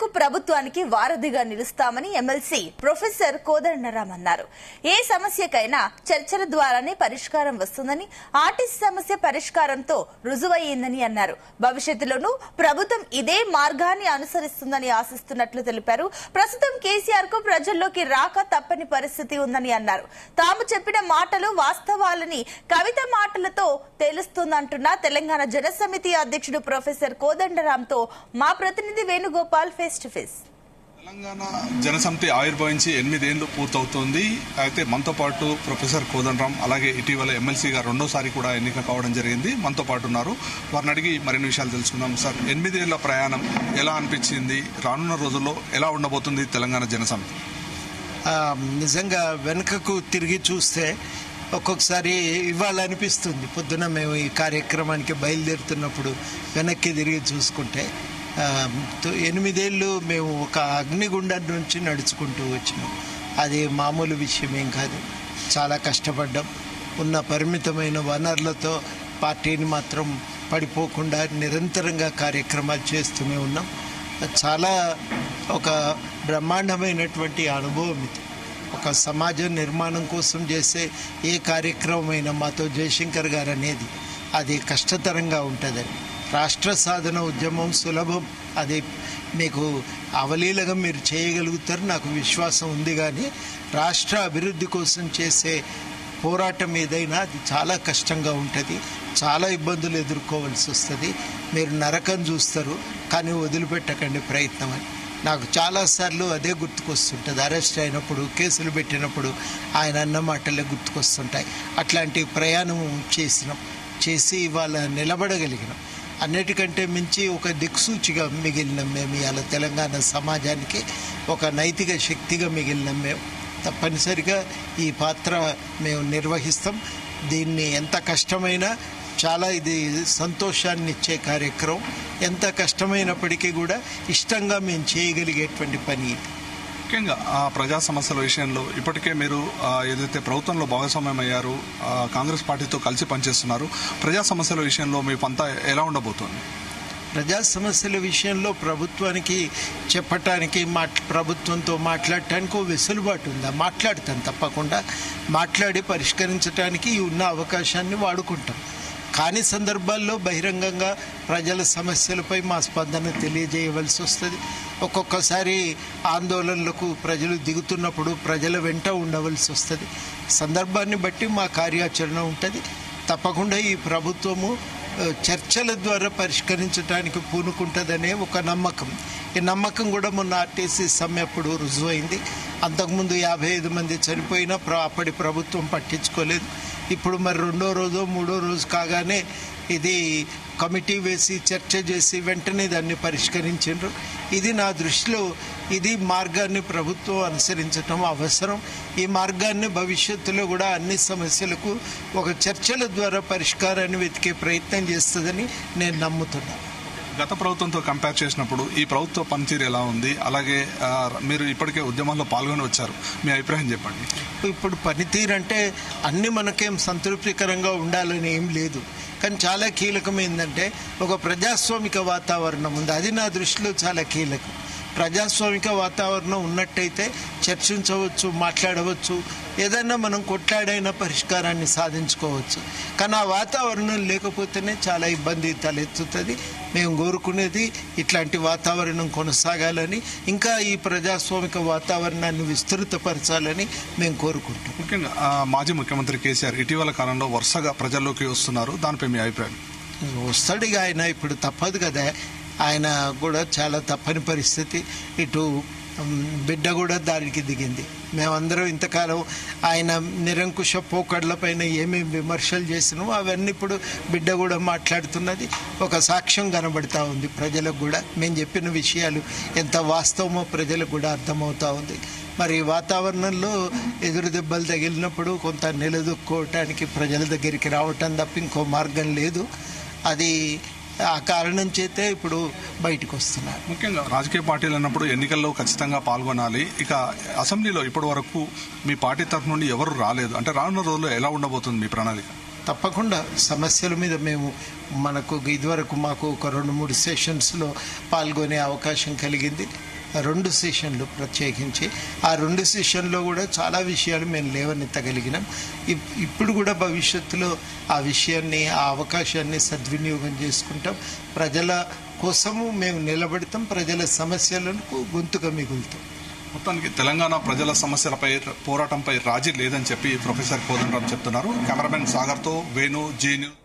ప్రజలకు ప్రభుత్వానికి వారధిగా నిలుస్తామని ఎమ్మెల్సీ ప్రొఫెసర్ కోదండరాం అన్నారు. ఏ సమస్యకైనా చర్చల ద్వారానే పరిష్కారం వస్తుందని, ఆర్టీసీ సమస్య పరిష్కారంతో రుజువయ్యిందని అన్నారు. భవిష్యత్తులోనూ ప్రభుత్వం ఇదే మార్గాన్ని అనుసరిస్తుందని ఆశిస్తున్నట్లు తెలిపారు. ప్రస్తుతం కేసీఆర్ కు ప్రజల్లోకి రాక తప్పని పరిస్థితి ఉందని అన్నారు. తాము చెప్పిన మాటలు వాస్తవాలని కవిత మాటలతో తెలుస్తుందంటున్న తెలంగాణ జనసమితి అధ్యక్షుడు ప్రొఫెసర్ కోదండరాంతో మా ప్రతినిధి Venugopal face to face. Telangana Janasamithi ఆవిర్భవించి 8 ఏళ్లు పూర్తవుతోంది. అయితే మనతో పాటు ప్రొఫెసర్ కోదండరాం, అలాగే ఇటీవల ఎమ్మెల్సీగా రెండోసారి కూడా ఎన్నిక కావడం జరిగింది. మనతో పాటు ఉన్నారు. వారిని అడిగి మరిన్ని విషయాలు తెలుసుకుందాం. సార్, 8 ఏళ్ల ప్రయాణం ఎలా అనిపించింది? రానున్న రోజుల్లో ఎలా ఉండబోతుంది తెలంగాణ జనసమితి? నిజంగా వెనుకకు తిరిగి చూస్తే ఒక్కొక్కసారి ఇవ్వాలనిపిస్తుంది. పొద్దున మేము ఈ కార్యక్రమానికి బయలుదేరుతున్నప్పుడు వెనక్కి తిరిగి చూసుకుంటే 8 ఏళ్ళు మేము ఒక అగ్నిగుండం నుంచి నడుచుకుంటూ వచ్చినాం. అది మామూలు విషయం ఏం కాదు. చాలా కష్టపడ్డాం. ఉన్న పరిమితమైన వనరులతో పార్టీని మాత్రం పడిపోకుండా నిరంతరంగా కార్యక్రమాలు చేస్తూనే ఉన్నాం. చాలా ఒక బ్రహ్మాండమైనటువంటి అనుభవం ఇది. ఒక సమాజ నిర్మాణం కోసం చేసే ఏ కార్యక్రమమైనా మాతో జయశంకర్ గారు అనేది అది కష్టతరంగా ఉంటుందని, రాష్ట్ర సాధన ఉద్యమం సులభం, అది మీకు అవలీలగా మీరు చేయగలుగుతారు, నాకు విశ్వాసం ఉంది. కానీ రాష్ట్ర అభివృద్ధి కోసం చేసే పోరాటం ఏదైనా అది చాలా కష్టంగా ఉంటుంది. చాలా ఇబ్బందులు ఎదుర్కోవాల్సి వస్తుంది. మీరు నరకం చూస్తారు కానీ వదిలిపెట్టకండి ప్రయత్నం అని నాకు చాలాసార్లు అదే గుర్తుకొస్తుంటుంది. అరెస్ట్ అయినప్పుడు, కేసులు పెట్టినప్పుడు ఆయన అన్న మాటలే గుర్తుకొస్తుంటాయి. అట్లాంటి ప్రయాణం చేసి ఇవాళ నిలబడగలిగినాం. అన్నిటికంటే మించి ఒక దిక్సూచిగా మిగిలినాం మేము. ఇవాళ తెలంగాణ సమాజానికి ఒక నైతిక శక్తిగా మిగిలినాం మేము. తప్పనిసరిగా ఈ పాత్ర మేము నిర్వహిస్తాం. దీన్ని ఎంత కష్టమైనా చాలా ఇది సంతోషాన్ని ఇచ్చే కార్యక్రమం. ఎంత కష్టమైనప్పటికీ కూడా ఇష్టంగా మేము చేయగలిగేటువంటి పని ఇది. ముఖ్యంగా ప్రజా సమస్యల విషయంలో ఇప్పటికే మీరు ఏదైతే ప్రభుత్వంలో భాగస్వామ్యం అయ్యారు, కాంగ్రెస్ పార్టీతో కలిసి పనిచేస్తున్నారు, ప్రజా సమస్యల విషయంలో మీ పంతా ఎలా ఉండబోతోంది? ప్రజా సమస్యల విషయంలో ప్రభుత్వానికి చెప్పటానికి, ప్రభుత్వంతో మాట్లాడటానికి ఓ వెసులుబాటు ఉందా? మాట్లాడతాం, తప్పకుండా మాట్లాడి పరిష్కరించడానికి ఉన్న అవకాశాన్ని వాడుకుంటాం. కానీ సందర్భాల్లో బహిరంగంగా ప్రజల సమస్యలపై మా స్పందన తెలియజేయవలసి వస్తుంది. ఒక్కొక్కసారి ఆందోళనలకు ప్రజలు దిగుతున్నప్పుడు ప్రజల వెంట ఉండవలసి వస్తుంది. సందర్భాన్ని బట్టి మా కార్యాచరణ ఉంటుంది. తప్పకుండా ఈ ప్రభుత్వము చర్చల ద్వారా పరిష్కరించడానికి పూనుకుంటుందనే ఒక నమ్మకం. ఈ నమ్మకం కూడా మొన్న ఆర్టీసీ సమ్మె అప్పుడు రుజువైంది. అంతకుముందు 55 మంది చనిపోయినా అప్పటి ప్రభుత్వం పట్టించుకోలేదు. ఇప్పుడు మరి 2వ రోజు 3వ రోజు కాగానే ఇది కమిటీ వేసి చర్చ చేసి వెంటనే దాన్ని పరిష్కరించారు. ఇది నా దృష్టిలో ఇది మార్గాన్ని ప్రభుత్వం అనుసరించడం అవసరం. ఈ మార్గాన్ని భవిష్యత్తులో కూడా అన్ని సమస్యలకు ఒక చర్చల ద్వారా పరిష్కారాన్ని వెతికే ప్రయత్నం చేస్తుందని నేను నమ్ముతున్నాను. గత ప్రభుత్వంతో కంపేర్ చేసినప్పుడు ఈ ప్రభుత్వ పనితీరు ఎలా ఉంది? అలాగే మీరు ఇప్పటికే ఉద్యమాల్లో పాల్గొని వచ్చారు, మీ అభిప్రాయం చెప్పండి. ఇప్పుడు పనితీరు అంటే అన్ని మనకేం సంతృప్తికరంగా ఉండాలని ఏం లేదు. కానీ చాలా కీలకం ఏంటంటే ఒక ప్రజాస్వామిక వాతావరణం ఉంది. అది నా దృష్టిలో చాలా కీలకం. ప్రజాస్వామిక వాతావరణం ఉన్నట్టయితే చర్చించవచ్చు, మాట్లాడవచ్చు, ఏదైనా మనం కొట్లాడైన పరిష్కారాన్ని సాధించుకోవచ్చు. కానీ ఆ వాతావరణం లేకపోతేనే చాలా ఇబ్బంది తలెత్తుతుంది. మేము కోరుకునేది ఇట్లాంటి వాతావరణం కొనసాగాలని, ఇంకా ఈ ప్రజాస్వామిక వాతావరణాన్ని విస్తృతపరచాలని మేము కోరుకుంటాం. ముఖ్యంగా మాజీ ముఖ్యమంత్రి కేసీఆర్ ఇటీవల కాలంలో వరుసగా ప్రజల్లోకి వస్తున్నారు, దానిపై మీ అభిప్రాయం? వస్తాడుగా ఆయన, ఇప్పుడు తప్పదు కదా. ఆయన కూడా చాలా తప్పని పరిస్థితి. ఇటు బిడ్డ కూడా దానికి దిగింది. మేమందరం ఇంతకాలం ఆయన నిరంకుశ పోకడ్లపైన ఏమేమి విమర్శలు చేసినామో అవన్నీ ఇప్పుడు బిడ్డ కూడా మాట్లాడుతున్నది. ఒక సాక్ష్యం కనబడతా ఉంది ప్రజలకు కూడా. మేము చెప్పిన విషయాలు ఎంత వాస్తవమో ప్రజలకు కూడా అర్థమవుతా ఉంది. మరి వాతావరణంలో ఎదురు దెబ్బలు తగిలినప్పుడు కొంత నిలదొక్కోవటానికి ప్రజల దగ్గరికి రావటం తప్ప ఇంకో మార్గం లేదు. అది ఆ కారణం చేతే ఇప్పుడు బయటకు వస్తున్నారు. ముఖ్యంగా రాజకీయ పార్టీలు అన్నప్పుడు ఎన్నికల్లో ఖచ్చితంగా పాల్గొనాలి. ఇక అసెంబ్లీలో ఇప్పటి వరకు మీ పార్టీ తరఫు నుండి ఎవరు రాలేదు అంటే రానున్న రోజుల్లో ఎలా ఉండబోతుంది మీ ప్రణాళిక? తప్పకుండా సమస్యల మీద మేము ఇదివరకు మాకు ఒక 2-3 సెషన్స్లో పాల్గొనే అవకాశం కలిగింది. 2 సెషన్లు ప్రత్యేకించి ఆ 2 సెషన్లో కూడా చాలా విషయాలు మేము లేవనెత్తగలిగినాం. ఇప్పుడు కూడా భవిష్యత్తులో ఆ విషయాన్ని, ఆ అవకాశాన్ని సద్వినియోగం చేసుకుంటాం. ప్రజల కోసము మేము నిలబడతాం, ప్రజల సమస్యలకు గొంతుగా మిగులుతాం. మొత్తానికి తెలంగాణ ప్రజల సమస్యలపై పోరాటంపై రాజీ లేదని చెప్పి ప్రొఫెసర్ కోదండరాం చెప్తున్నారు. కెమెరామెన్ సాగర్తో వేణు, జీ న్యూస్.